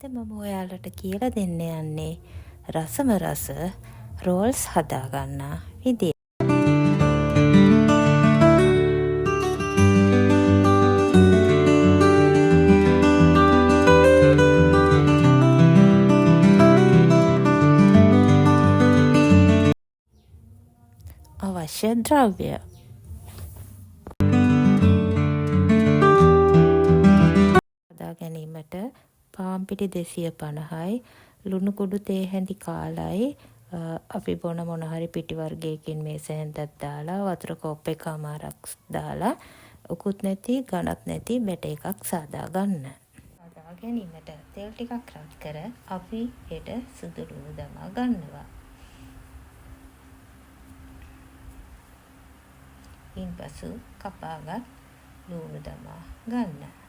අද මම ඔයාලට කියලා දෙන්න යන්නේ රසම රස රෝල්ස් හදාගන්න විදිය. අවශ්‍ය ද්‍රව්‍ය හදා ගැනීමට පාන් පිටි 250යි, ලුණු කුඩු තේ හැඳි කාලයි, අපි බොන මොන හරි පිටි වර්ගයකින් මේ සැහැන්දක් දාලා වතුර කෝප් එකමාරක් දාලා උකුත් නැති ගණක් නැති බැට එකක් සාදා ගන්න. සාදා ගැනීමට තෙල් ටිකක් රත් කර අපි හෙට සුදු ලුණු දමා ගන්නවා. ඉන්පසු කපාගත් ලුණු දමා ගන්න.